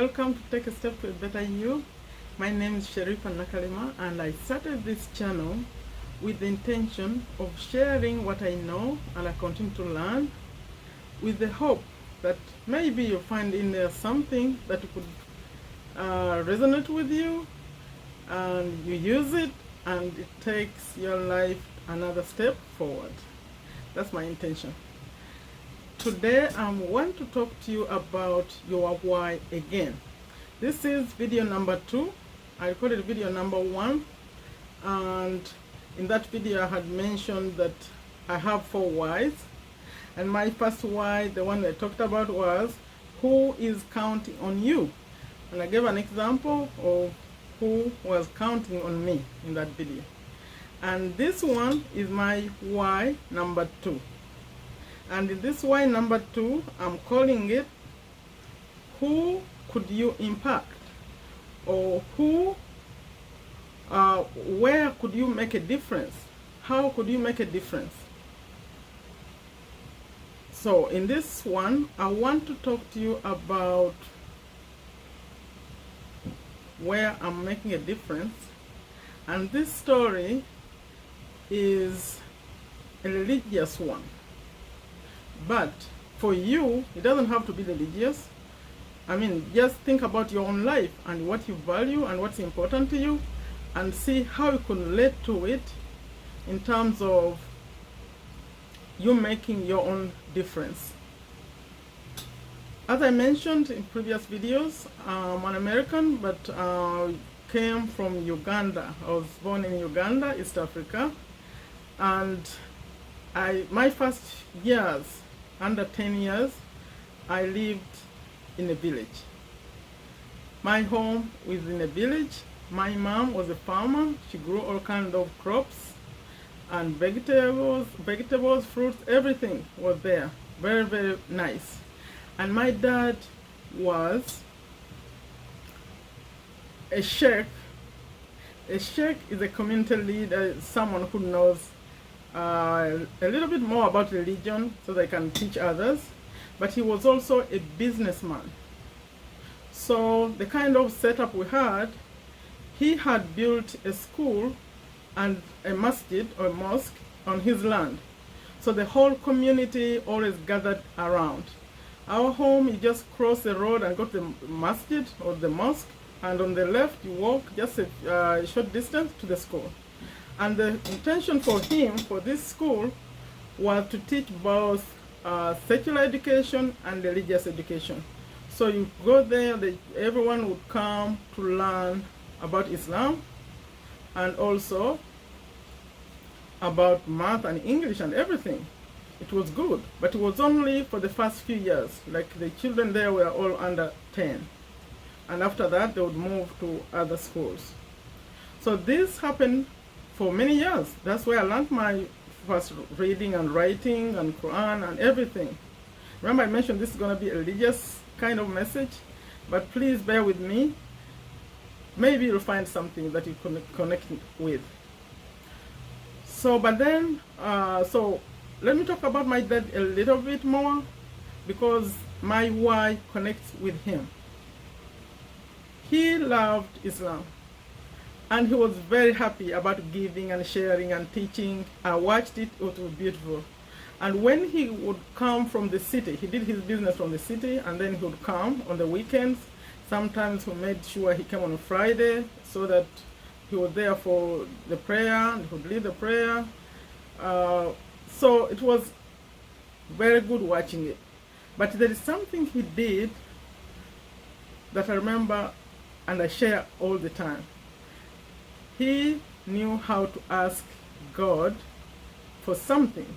welcome to Take a Step to a Better You. My name is Sharifa Nakalima, and I started this channel with the intention of sharing what I know and I continue to learn, with the hope that maybe you'll find in there something that could resonate with you, and you use it and it takes your life another step forward. That's my intention. Today I want to talk to you about your why again. This is video number 2. I recorded video number 1, and in that video I had mentioned that I have 4 whys, and my first why, the one I talked about, was who is counting on you, and I gave an example of who was counting on me in that video. And this one is my why number 2. And in this why number 2, I'm calling it, who could you impact? Or where could you make a difference? How could you make a difference? So in this one, I want to talk to you about where I'm making a difference. And this story is a religious one. But for you, it doesn't have to be religious. I mean, just think about your own life and what you value and what's important to you, and see how you can relate to it in terms of you making your own difference. As I mentioned in previous videos, I'm an American, but came from Uganda. I was born in Uganda, East Africa, and my first years, under 10 years, I lived in a village. My home was in a village. My mom was a farmer. She grew all kinds of crops and vegetables, fruits, everything was there. Very, very nice. And my dad was a sheikh. A sheikh is a community leader, someone who knows a little bit more about religion so they can teach others, but he was also a businessman. So the kind of setup we had, he had built a school and a masjid or mosque on his land. So the whole community always gathered around. Our home, you just cross the road and go to the masjid or the mosque, and on the left you walk just a short distance to the school. And the intention for him, for this school, was to teach both secular education and religious education. So you go there, everyone would come to learn about Islam and also about math and English and everything. It was good, but it was only for the first few years. Like the children there were all under 10. And after that, they would move to other schools. So this happened for many years. That's where I learned my first reading and writing and Quran and everything. Remember, I mentioned this is going to be a religious kind of message, but please bear with me. Maybe you'll find something that you can connect with. So, but then, so let me talk about my dad a little bit more, because my why connects with him. He loved Islam, and he was very happy about giving and sharing and teaching. I watched it, it was beautiful. And when he would come from the city, he did his business from the city, and then he would come on the weekends. Sometimes we made sure he came on a Friday so that he was there for the prayer, and he would lead the prayer. So it was very good watching it. But there is something he did that I remember and I share all the time. He knew how to ask God for something.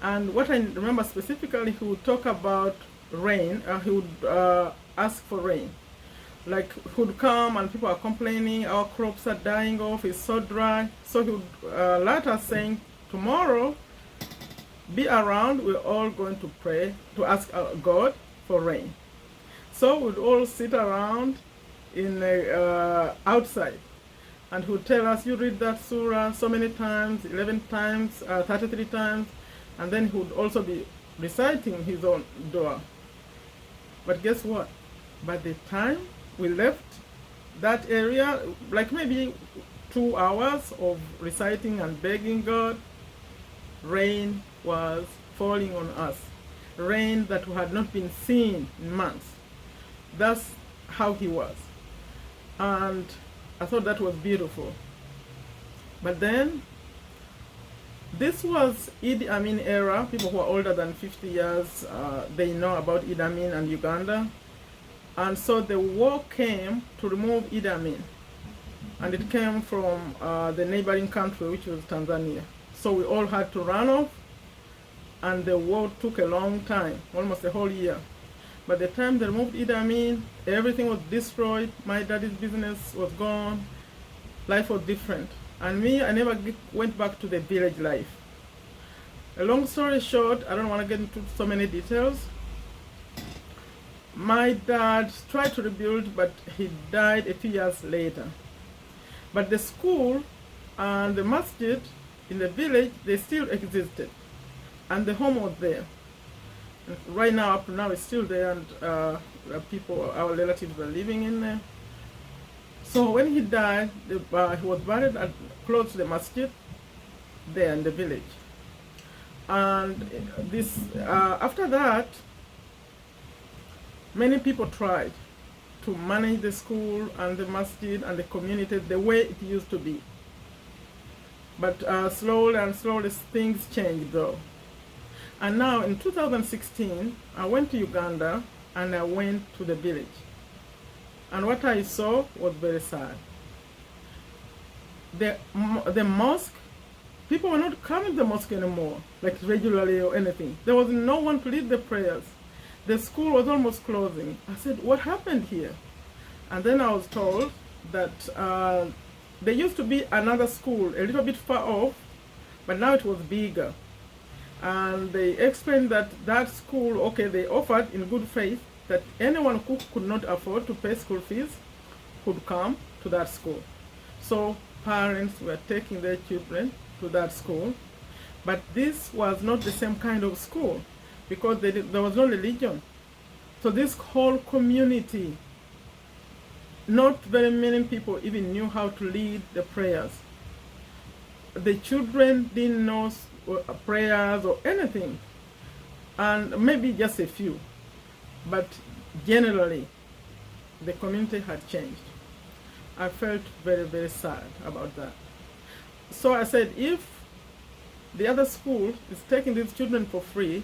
And what I remember specifically, he would talk about rain. He would ask for rain. Like, he would come and people are complaining, our crops are dying off, it's so dry. So he would let us saying, tomorrow, be around, we're all going to pray, to ask God for rain. So we'd all sit around in outside, and he would tell us, you read that surah so many times, 11 times, 33 times, and then he would also be reciting his own dua. But guess what? By the time we left that area, like maybe 2 hours of reciting and begging God, rain was falling on us. Rain that had not been seen in months. That's how he was. And I thought that was beautiful. But then, this was Idi Amin era. People who are older than 50 years, they know about Idi Amin and Uganda. And so the war came to remove Idi Amin. And it came from the neighboring country, which was Tanzania. So we all had to run off. And the war took a long time, almost a whole year. By the time they removed Idi Amin, everything was destroyed. My daddy's business was gone. Life was different. And me, I never went back to the village life. A long story short, I don't want to get into so many details. My dad tried to rebuild, but he died a few years later. But the school and the masjid in the village, they still existed. And the home was there. Right now, up to now, it's still there, and people, our relatives are living in there. So when he died, he was buried close to the masjid there in the village. And this, after that, many people tried to manage the school and the masjid and the community the way it used to be. But slowly and slowly things changed though. And now in 2016, I went to Uganda and I went to the village. And what I saw was very sad. The mosque, people were not coming to the mosque anymore, like regularly or anything. There was no one to lead the prayers. The school was almost closing. I said, what happened here? And then I was told that there used to be another school a little bit far off, but now it was bigger. And they explained that that school, okay, they offered in good faith that anyone who could not afford to pay school fees could come to that school. So parents were taking their children to that school. But this was not the same kind of school because there was no religion. So this whole community, not very many people even knew how to lead the prayers. The children didn't know prayers or anything, and maybe just a few. But generally, the community had changed. I felt very, very sad about that. So I said, if the other school is taking these children for free,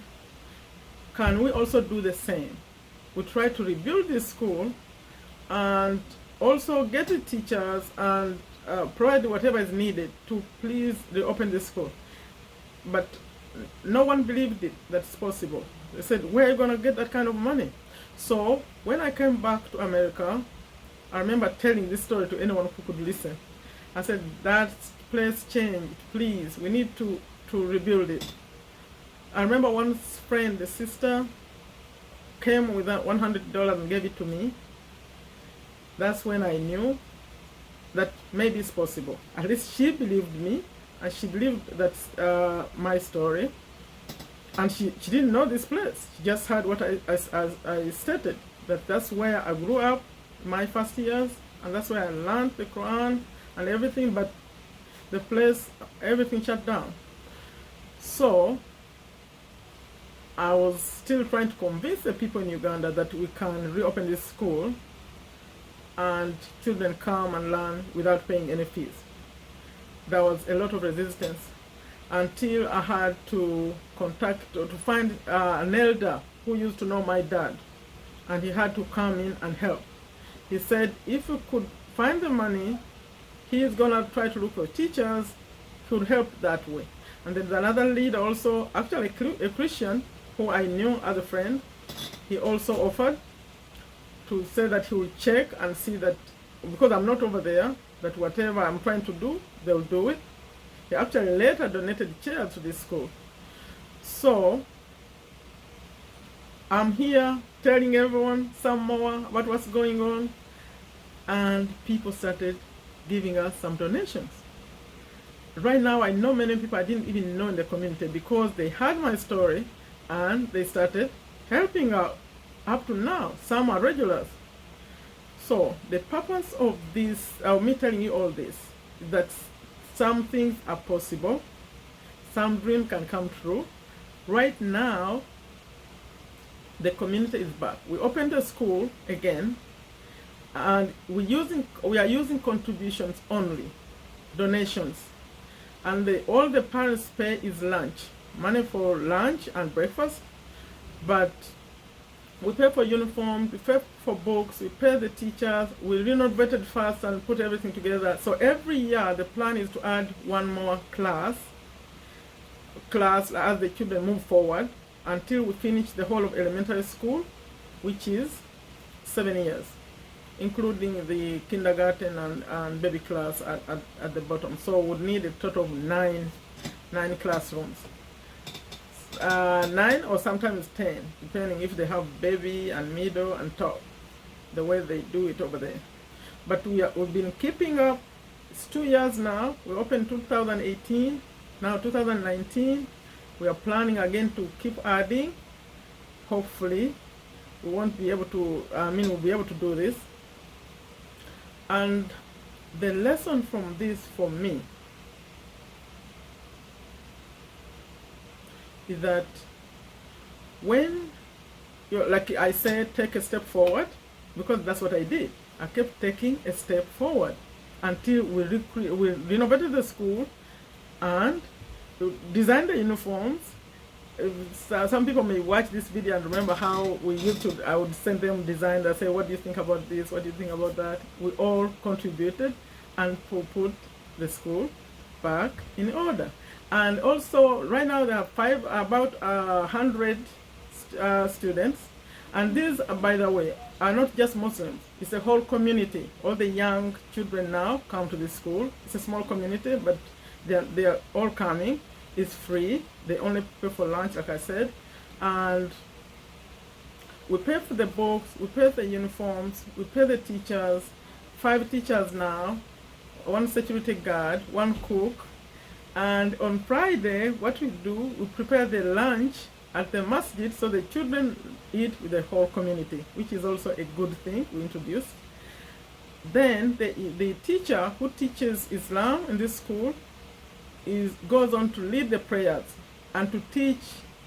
can we also do the same? We try to rebuild this school and also get the teachers and provide whatever is needed to please reopen the school. But no one believed it, that's possible. They said, where are you going to get that kind of money? So when I came back to America, I remember telling this story to anyone who could listen. I said, that place changed, please, we need to rebuild it. I remember one friend, the sister, came with that $100 and gave it to me. That's when I knew that maybe it's possible. At least she believed me, and she believed that my story. And she didn't know this place. She just heard what I stated, that that's where I grew up, my first years, and that's where I learned the Quran and everything, but the place, everything shut down. So I was still trying to convince the people in Uganda that we can reopen this school and children come and learn without paying any fees. There was a lot of resistance until I had to contact or to find an elder who used to know my dad, and he had to come in and help. He said if we could find the money, he is going to try to look for teachers who would help that way. And then another leader also, actually a Christian who I knew as a friend, he also offered to say that he will check and see that, because I'm not over there, that whatever I'm trying to do, they'll do it. He actually later donated chairs to this school. So I'm here telling everyone some more about what's going on, and people started giving us some donations. Right now I know many people I didn't even know in the community because they heard my story and they started helping out. Up to now, some are regulars. So the purpose of this, me telling you all this, is that some things are possible, some dreams can come true. Right now, the community is back. We opened a school again, and we are using contributions only, donations, and all the parents pay is lunch, money for lunch and breakfast, but we pay for uniforms, we pay for books, we pay the teachers, we renovated first and put everything together. So every year the plan is to add one more class as the children move forward until we finish the whole of elementary school, which is 7 years, including the kindergarten and baby class at the bottom. So we would need a total of nine classrooms. 9 or sometimes 10, depending if they have baby and middle and top, the way they do it over there. But we've been keeping up. It's 2 years now. We opened 2018, now 2019. We are planning again to keep adding. Hopefully, we'll be able to do this. And the lesson from this for me is that when you, like I said, take a step forward, because that's what I did. I kept taking a step forward until we renovated the school and designed the uniforms. Some people may watch this video and remember how we used to, I would send them designs. I say, what do you think about this? What do you think about that? We all contributed and put the school back in order. And also, right now there are about 100 students. And these, by the way, are not just Muslims. It's a whole community. All the young children now come to this school. It's a small community, but they are all coming. It's free. They only pay for lunch, like I said. And we pay for the books, we pay for the uniforms, we pay the teachers, 5 teachers now, 1 security guard, 1 cook. And on Friday, what we do, we prepare the lunch at the masjid so the children eat with the whole community, which is also a good thing we introduced. Then the teacher who teaches Islam in this school goes on to lead the prayers and to teach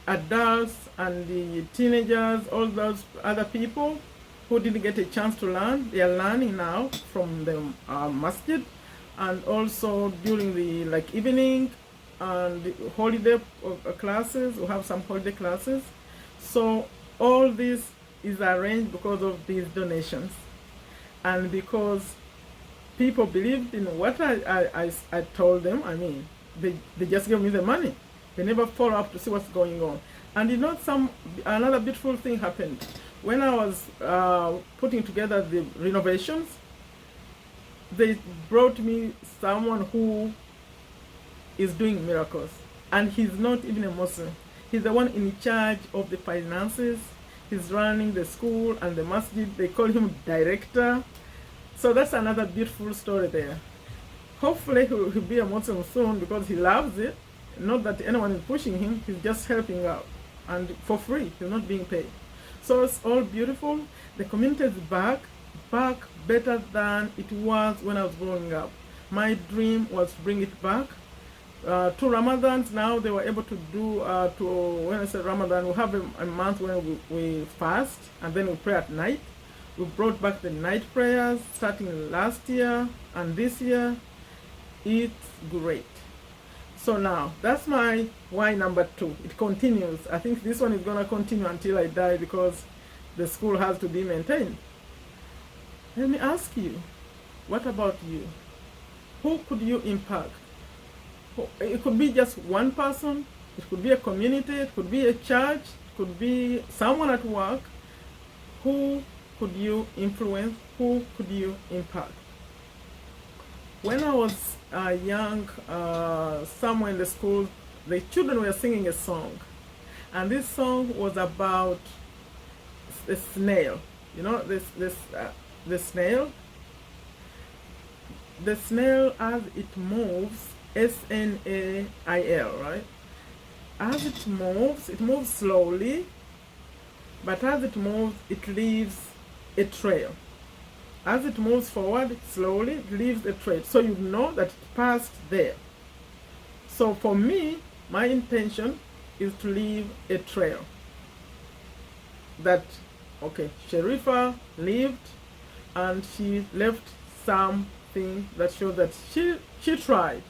adults and the teenagers, all those other people who didn't get a chance to learn. They are learning now from the masjid. And also during the evening and the holiday classes, we have some holiday classes. So all this is arranged because of these donations, and because people believed in what I told them. I mean, they just gave me the money. They never follow up to see what's going on. And you know, another beautiful thing happened when I was putting together the renovations. They brought me someone who is doing miracles, and he's not even a Muslim. He's the one in charge of the finances. He's running the school and the masjid. They call him director. So that's another beautiful story there. Hopefully he'll be a Muslim soon, because he loves it. Not that anyone is pushing him, he's just helping out, and for free. He's not being paid. So it's all beautiful. The community is back better than it was when I was growing up. My dream was to bring it back. 2 Ramadans now, they were able to do, when I say Ramadan, we have a month when we fast, and then we pray at night. We brought back the night prayers starting last year and this year. It's great. So now, that's my why number 2. It continues. I think this one is going to continue until I die, because the school has to be maintained. Let me ask you, what about you? Who could you impact? It could be just one person, it could be a community, it could be a church, it could be someone at work. Who could you influence? Who could you impact? When I was young, somewhere in the school, the children were singing a song. And this song was about a snail. You know, the snail? The snail, as it moves, S-N-A-I-L, right? As it moves slowly, but as it moves, it leaves a trail. As it moves forward, slowly it leaves a trail, so you know that it passed there. So for me, my intention is to leave a trail that, okay, Sharifa lived, and she left something that shows that she tried.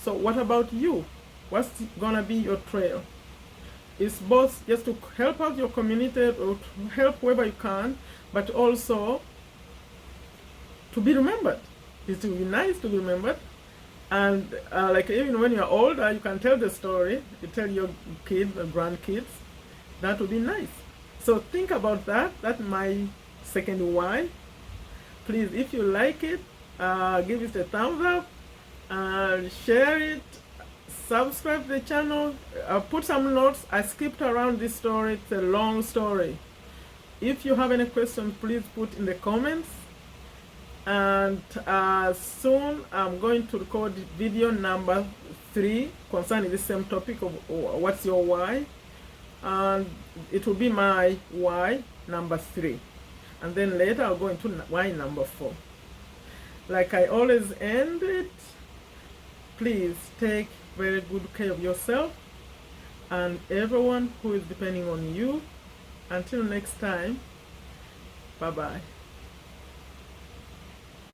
So what about you? What's gonna be your trail? It's both just to help out your community or to help wherever you can, but also to be remembered. It's to be nice to be remembered. And like even when you're older, you can tell the story. You tell your kids or grandkids. That would be nice. So think about that. That's my second why. Please, if you like it, give it a thumbs up, share it, subscribe to the channel. Put some notes. I skipped around this story. It's a long story. If you have any questions, please put in the comments. And soon I'm going to record video number 3 concerning the same topic of what's your why, and it will be my why number 3, and then later I'll go into why number 4. Like I always end it, please take very good care of yourself and everyone who is depending on you. Until next time, bye bye.